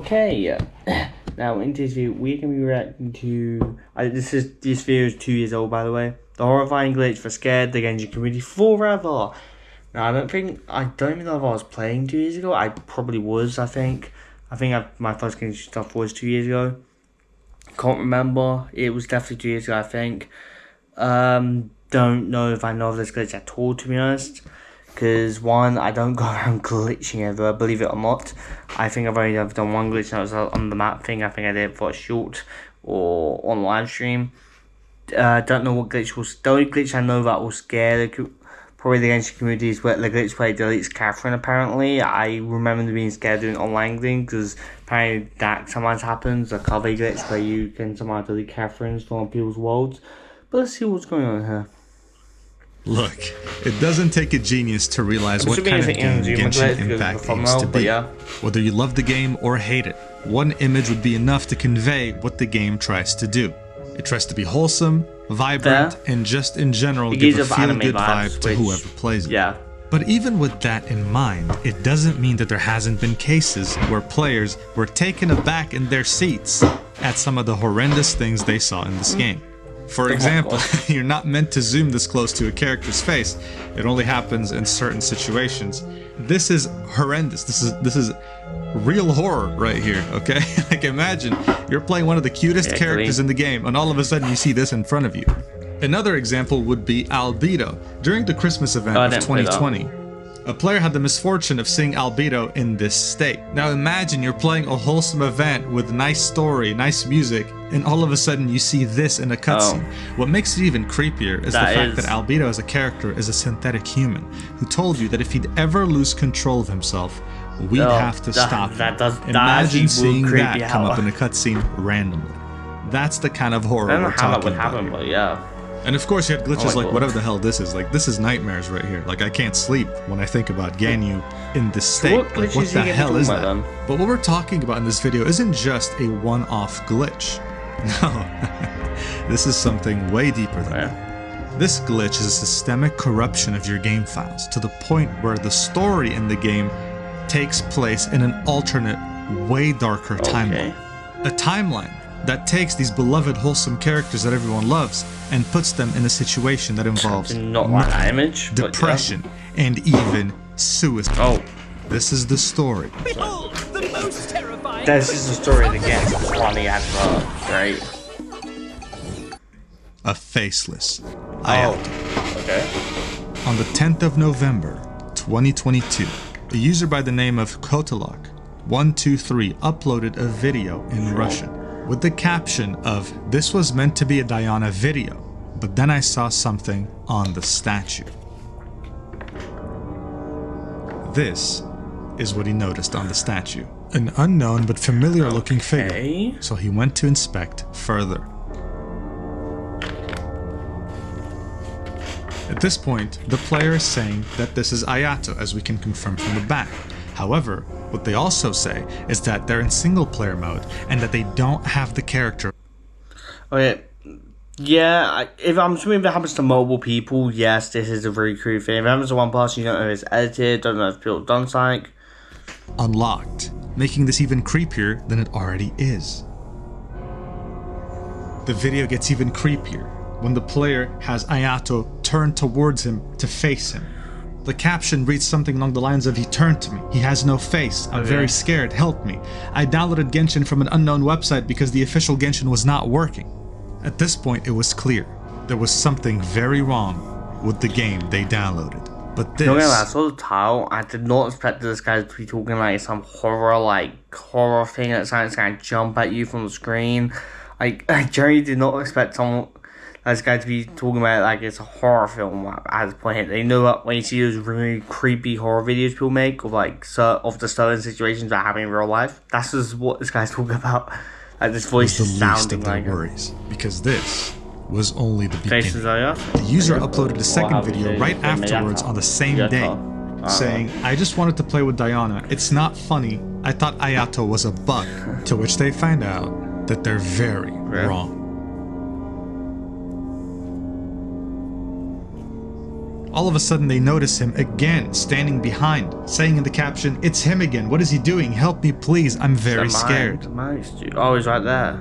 Okay, now in this video we're gonna be reacting to. This video is 2 years old, by the way. The horrifying glitch for scared the Genshin community forever. Now I don't even know if I was playing 2 years ago. I probably was. I think my first Genshin stuff was 2 years ago. Can't remember. It was definitely 2 years ago. I think. Don't know if I know of this glitch at all, to be honest. Because one, I don't go around glitching ever, believe it or not. I think I've only ever done one glitch, and that was on the map thing. I think I did it for a short or on live stream. Don't know what glitch was. The only glitch I know that will scare probably the Genshin community is where the glitch where it deletes Catherine. Apparently, I remember being scared doing online thing because apparently that sometimes happens. A cover glitch where you can somehow delete Catherines from people's worlds. But let's see what's going on here. Look, it doesn't take a genius to realize what kind of game Genshin Impact aims to be. Whether you love the game or hate it, one image would be enough to convey what the game tries to do. It tries to be wholesome, vibrant, and just in general give a feel-good vibe to whoever plays it. But even with that in mind, it doesn't mean that there hasn't been cases where players were taken aback in their seats at some of the horrendous things they saw in this game. For example, you're not meant to zoom this close to a character's face. It only happens in certain situations. This is horrendous. This is real horror right here, okay? Like imagine you're playing one of the cutest characters in the game and all of a sudden you see this in front of you. Another example would be Albedo. During the Christmas event of 2020, a player had the misfortune of seeing Albedo in this state. Now imagine you're playing a wholesome event with nice story, nice music, and all of a sudden you see this in a cutscene. What makes it even creepier is the fact that Albedo as a character is a synthetic human who told you that if he'd ever lose control of himself, we'd have to stop him. Imagine seeing that come up in a cutscene randomly. That's the kind of horror we're talking about here. And of course you had glitches like whatever the hell this is. Like this is nightmares right here. Like I can't sleep when I think about Ganyu in this state. Like what the hell is that? But what we're talking about in this video isn't just a one-off glitch. No, this is something way deeper than that. This glitch is a systemic corruption of your game files to the point where the story in the game takes place in an alternate, way darker timeline. A timeline that takes these beloved wholesome characters that everyone loves and puts them in a situation that involves depression and even suicide. This is the story. Behold, the most terrifying. This is the story of the game. It's funny advert, right? A faceless Ayato. Okay. On the 10th of November, 2022, a user by the name of Kotalok123 uploaded a video in Russian with the caption of, "This was meant to be a Diana video, but then I saw something on the statue." This is what he noticed on the statue. An unknown but familiar looking figure, so he went to inspect further. At this point, the player is saying that this is Ayato, as we can confirm from the back. However, what they also say is that they're in single player mode and that they don't have the character. Okay, yeah, if I'm assuming if it happens to mobile people, yes, this is a very creepy thing. If it happens to one person, you don't know if it's edited, don't know if people have done something. Unlocked, making this even creepier than it already is. The video gets even creepier when the player has Ayato turn towards him to face him. The caption reads something along the lines of, "He turned to me. He has no face. I'm very scared. Help me. I downloaded Genshin from an unknown website because the official Genshin was not working." At this point, it was clear there was something very wrong with the game they downloaded. But this... I saw the title. I did not expect this guy to be talking like some horror thing that's going to jump at you from the screen. I generally did not expect this guy to be talking about it like it's a horror film at this point. They know that when you see those really creepy horror videos people make of the certain situations that happen in real life, that's just what this guy's talking about. Like this voice is sounding like worries, because this was only the beginning. The user uploaded a second video right afterwards on the same day, saying, "I just wanted to play with Diana. It's not funny. I thought Ayato was a bug." To which they find out that they're very wrong. All of a sudden they notice him again, standing behind, saying in the caption, "It's him again, what is he doing? Help me please, I'm very scared." Oh, he's right there.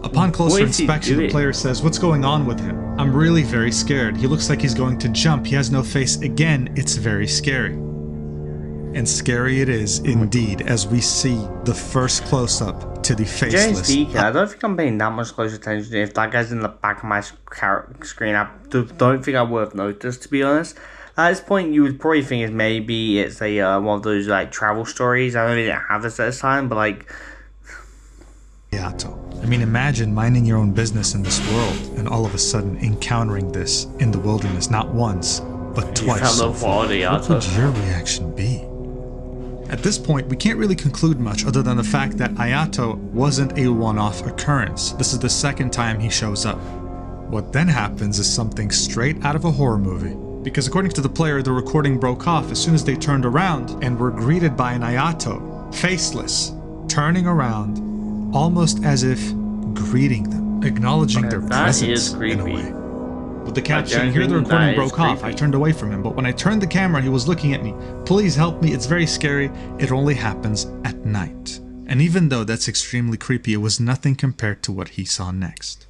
Upon closer inspection, the player says, "What's going on with him? I'm really very scared. He looks like he's going to jump. He has no face. Again, it's very scary." And scary it is indeed, as we see the first close-up to the faceless. I don't think I'm paying that much close attention. If that guy's in the back of my screen, I don't think I would have noticed, to be honest. At this point, you would probably think maybe it's a one of those like travel stories. I know they didn't have this at this time, but like. Ayato. I mean, imagine minding your own business in this world and all of a sudden encountering this in the wilderness, not once, but twice. What would your reaction be? At this point, we can't really conclude much other than the fact that Ayato wasn't a one-off occurrence. This is the second time he shows up. What then happens is something straight out of a horror movie. Because according to the player, the recording broke off as soon as they turned around and were greeted by an Ayato, faceless, turning around, almost as if greeting them, acknowledging their presence in a way. With the caption, "Here the recording broke off, I turned away from him, but when I turned the camera, he was looking at me. Please help me, it's very scary. It only happens at night." And even though that's extremely creepy, it was nothing compared to what he saw next.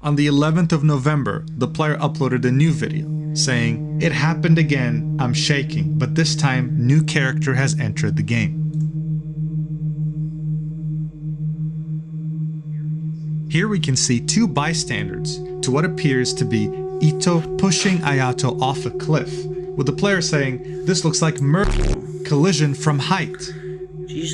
On the 11th of November, the player uploaded a new video, saying, "It happened again, I'm shaking, but this time, new character has entered the game." Here we can see two bystanders to what appears to be Ito pushing Ayato off a cliff, with the player saying, "This looks like murder, collision from height,"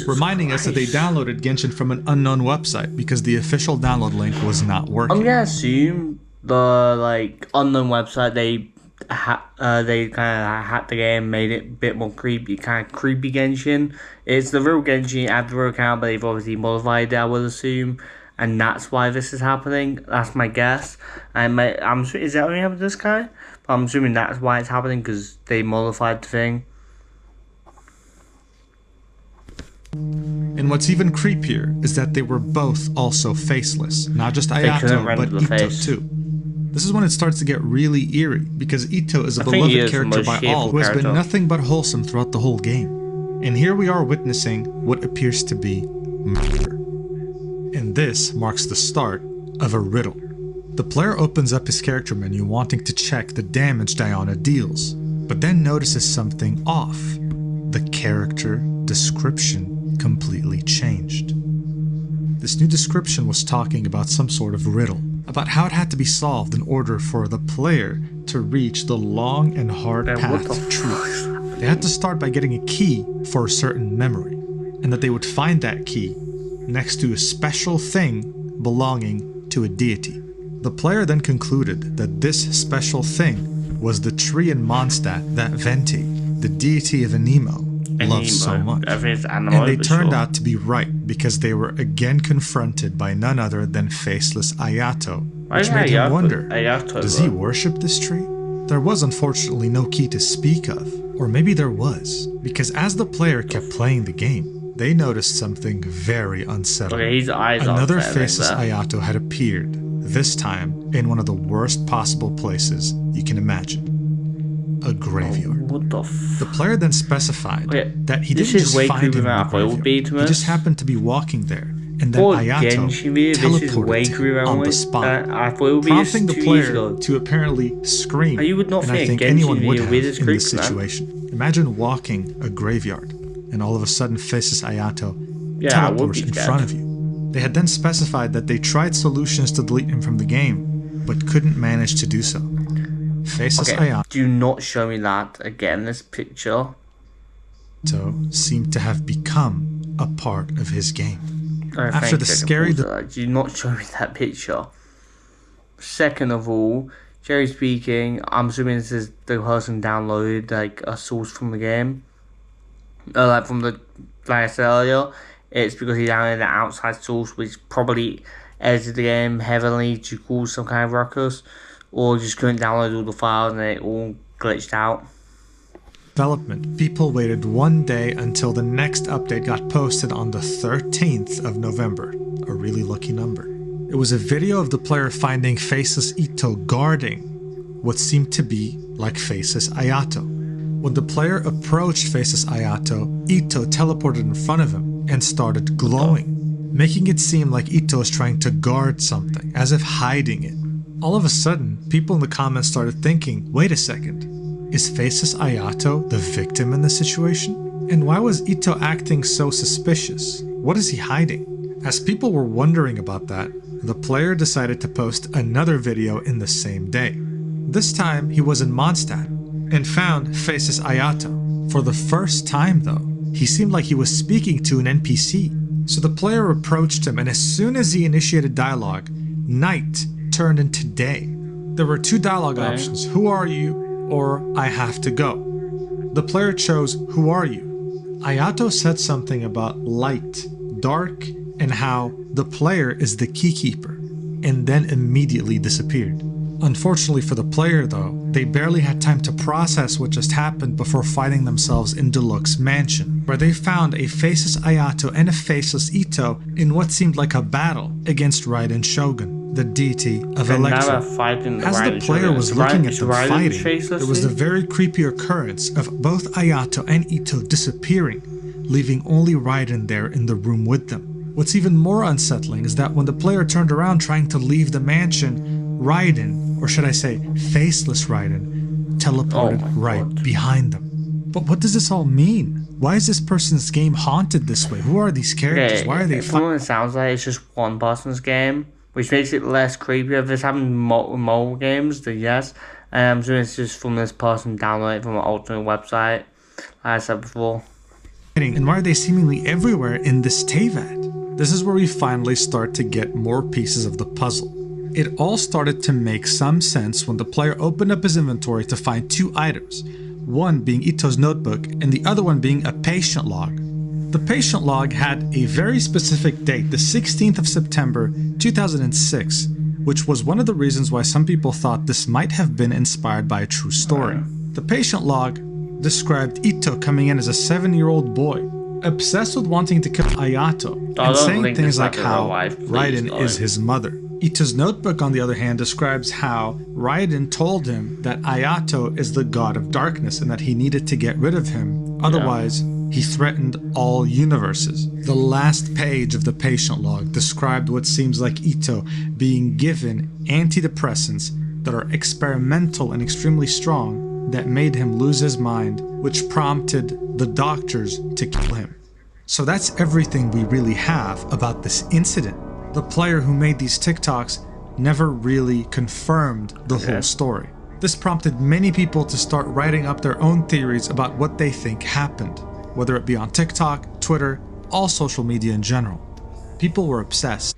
reminding us that they downloaded Genshin from an unknown website because the official download link was not working. I'm gonna assume the unknown website they kind of hacked the game, made it a bit more creepy, kind of creepy Genshin. It's the real Genshin at the real account, but they've obviously modified it, I would assume. And that's why this is happening. That's my guess. Is that only happened to this guy? But I'm assuming that's why it's happening, because they modified the thing. And what's even creepier is that they were both also faceless. Not just Ayato, but Ito too. This is when it starts to get really eerie, because Ito is a beloved character by all, who has been nothing but wholesome throughout the whole game. And here we are witnessing what appears to be murder. And this marks the start of a riddle. The player opens up his character menu wanting to check the damage Diana deals, but then notices something off. The character description completely changed. This new description was talking about some sort of riddle, about how it had to be solved in order for the player to reach the long and hard path of truth. They had to start by getting a key for a certain memory, and that they would find that key next to a special thing belonging to a deity. The player then concluded that this special thing was the tree in Mondstadt that Venti, the deity of Anemo, loves so much. And they turned out to be right, because they were again confronted by none other than faceless Ayato, which made him wonder, does he worship this tree? There was unfortunately no key to speak of, or maybe there was, because as the player kept playing the game, they noticed something very unsettling. Another faceless Ayato had appeared, this time in one of the worst possible places you can imagine. A graveyard. The player then specified that he didn't just find him in the graveyard. He just happened to be walking there, and then Ayato teleported to him on the spot, prompting the player to apparently scream. And I think anyone would have in this situation. Imagine walking a graveyard, and all of a sudden faceless Ayato teleports in front of you. They had then specified that they tried solutions to delete him from the game, but couldn't manage to do so. Faceless Ayato do not show me that again, this picture. Seemed to have become a part of his game. After the scary... Do not show me that picture. Second of all, Jerry speaking, I'm assuming this is the person downloaded a source from the game. Like I said earlier, it's because he downloaded an outside source which probably edited the game heavily to cause some kind of ruckus, or just couldn't download all the files and it all glitched out. Development. People waited one day until the next update got posted on the 13th of November. A really lucky number. It was a video of the player finding faceless Ito guarding what seemed to be like Faceless Ayato. When the player approached Faceless Ayato, Ito teleported in front of him and started glowing, making it seem like Ito is trying to guard something, as if hiding it. All of a sudden, people in the comments started thinking, wait a second, is Faceless Ayato the victim in this situation? And why was Ito acting so suspicious? What is he hiding? As people were wondering about that, the player decided to post another video in the same day. This time, he was in Mondstadt and found Faceless Ayato. For the first time though, he seemed like he was speaking to an NPC. So the player approached him, and as soon as he initiated dialogue, night turned into day. There were two dialogue options, who are you or I have to go. The player chose who are you. Ayato said something about light, dark, and how the player is the keykeeper, and then immediately disappeared. Unfortunately for the player though, they barely had time to process what just happened before finding themselves in Deluxe Mansion, where they found a Faceless Ayato and a Faceless Ito in what seemed like a battle against Raiden Shogun, the deity of Electro. As the player was looking at them fighting, there was the very creepy occurrence of both Ayato and Ito disappearing, leaving only Raiden there in the room with them. What's even more unsettling is that when the player turned around trying to leave the mansion, Raiden, or should I say Faceless Raiden, teleported right behind them. But what does this all mean? Why is this person's game haunted this way? Who are these characters? Why are they fighting? It sounds like it's just one person's game, which makes it less creepy. If it's having mobile games, then yes. So it's just from this person downloading from an alternate website, like I said before. And why are they seemingly everywhere in this Teyvat? This is where we finally start to get more pieces of the puzzle. It all started to make some sense when the player opened up his inventory to find two items, one being Ito's notebook and the other one being a patient log. The patient log had a very specific date, the 16th of September 2006, which was one of the reasons why some people thought this might have been inspired by a true story. The patient log described Ito coming in as a 7-year-old boy, obsessed with wanting to kill Ayato, and saying things like how Raiden is his mother. Ito's notebook, on the other hand, describes how Raiden told him that Ayato is the god of darkness and that he needed to get rid of him, otherwise he threatened all universes. The last page of the patient log described what seems like Ito being given antidepressants that are experimental and extremely strong that made him lose his mind, which prompted the doctors to kill him. So that's everything we really have about this incident. The player who made these TikToks never really confirmed the whole story. This prompted many people to start writing up their own theories about what they think happened, whether it be on TikTok, Twitter, all social media in general. People were obsessed.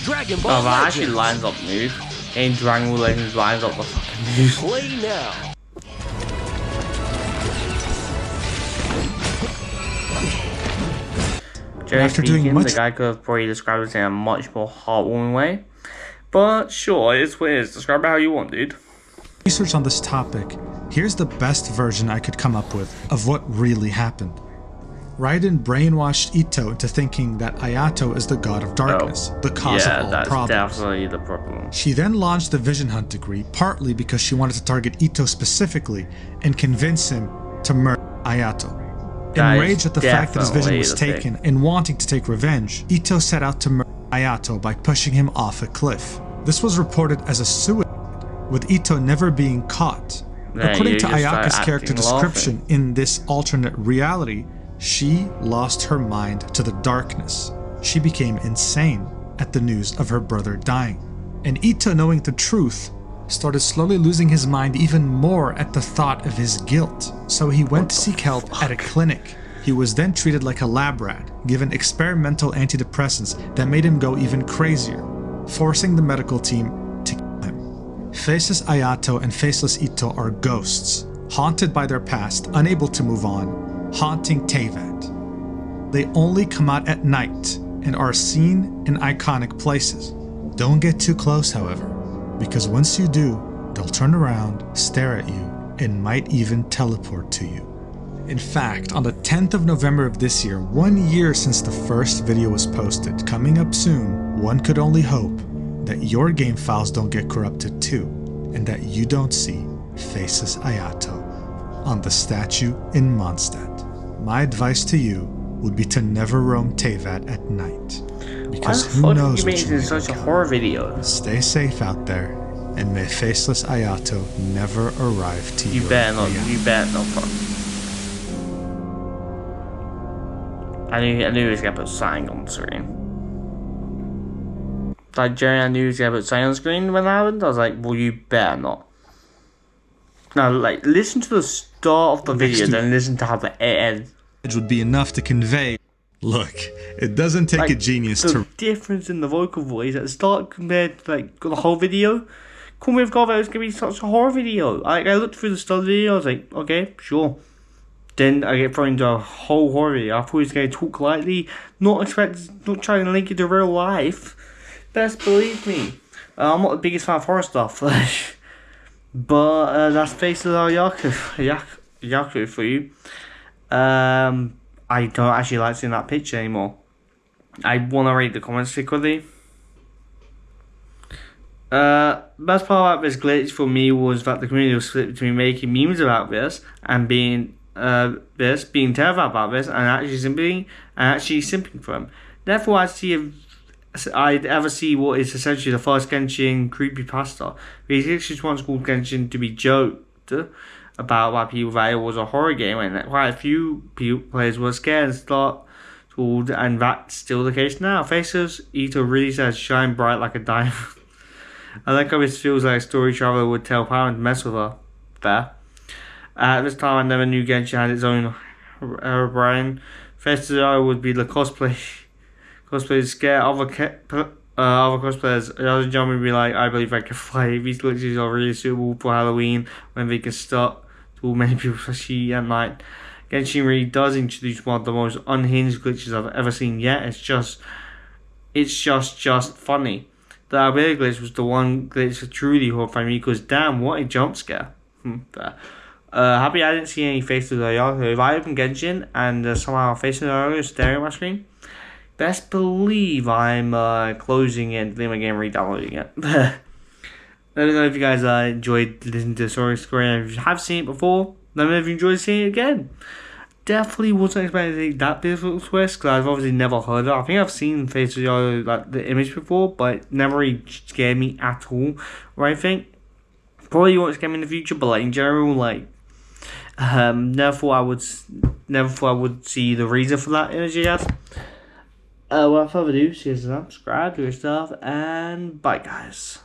Dragon Ball that actually lines up, dude. In Dragon Ball Legends lines up the fucking news. Play now. After doing much, the guy could have probably described it in a much more heartwarming way. But sure, it's what it is. Describe it how you want, dude. Research on this topic, here's the best version I could come up with of what really happened. Raiden brainwashed Ito into thinking that Ayato is the god of darkness, the cause of all problems. Yeah, that's definitely the problem. She then launched the Vision Hunt degree, partly because she wanted to target Ito specifically and convince him to murder Ayato. Enraged at the fact that his vision was taken and wanting to take revenge, Ito set out to murder Ayato by pushing him off a cliff. This was reported as a suicide, with Ito never being caught. According to Ayaka's character description in this alternate reality, she lost her mind to the darkness. She became insane at the news of her brother dying. And Ito, knowing the truth, started slowly losing his mind even more at the thought of his guilt. So he went to seek help at a clinic. He was then treated like a lab rat, given experimental antidepressants that made him go even crazier, forcing the medical team to kill him. Faceless Ayato and Faceless Ito are ghosts, haunted by their past, unable to move on, haunting Teyvat. They only come out at night and are seen in iconic places. Don't get too close, however, because once you do, they'll turn around, stare at you, and might even teleport to you. In fact, on the 10th of November of this year, 1 year since the first video was posted, coming up soon, one could only hope that your game files don't get corrupted too. and that you don't see Faceless Ayato on the statue in Mondstadt. My advice to you would be to never roam Teyvat at night, because who knows what you may such a horror video. Stay safe out there, and may Faceless Ayato never arrive to you. You better not. I knew he was gonna put something on the screen. Like Jerry, I knew he was gonna put something on the screen when that happened. I was like, well, you better not. Now, like, listen to the start of the video, then listen to how the end. It would be enough to convey. Look, it doesn't take a genius to. The difference in the vocal voice at the start compared to like the whole video. Call Me With God, it was gonna be such a horror video. I looked through the start of the video, I was like, okay, sure. Then I get thrown into a whole horror video. I thought he was gonna talk lightly, not trying to link it to real life. Best believe me, I'm not the biggest fan of horror stuff. But that's Faceless Ayato for you. I don't actually like seeing that picture anymore. I want to read the comments quickly. Best part about this glitch for me was that the community was split between making memes about this and being terrified about this and actually simping for him. Therefore, I'd ever see what is essentially the first Genshin creepypasta. These glitches once called Genshin to be joked about by people that it was a horror game, and quite a few players were scared and startled, and that's still the case now. Faceless Ayato really says shine bright like a diamond. I like how this feels like a story traveler would tell Power and mess with her. Fair. At this time, I never knew Genshin had its own Brian. Faceless Ayato would be the cosplayers scare other cosplayers. Other gentlemen would be like, I believe I can fly. These glitches are really suitable for Halloween when they can start to many people, especially at night. Genshin really does introduce one of the most unhinged glitches I've ever seen yet. It's just funny. The Albert glitch was the one glitch that truly horrified me because damn, what a jump scare. Happy I didn't see any Faceless Ayato. If I open Genshin and somehow Faceless Ayato is staring at my screen, best believe I'm closing it, leaving my game, re-downloading it. Let me know if you guys enjoyed listening to the story. And if you have seen it before, let me know if you enjoyed seeing it again. Definitely wasn't expecting to take that difficult twist because I've obviously never heard of it. I think I've seen Faceless Ayato, like the image before, but it never really scared me at all. Or I think probably won't scare me in the future, but like in general, like never thought I would see the reason for that image, I guess. Without further ado, see you subscribe, do your stuff, and bye guys.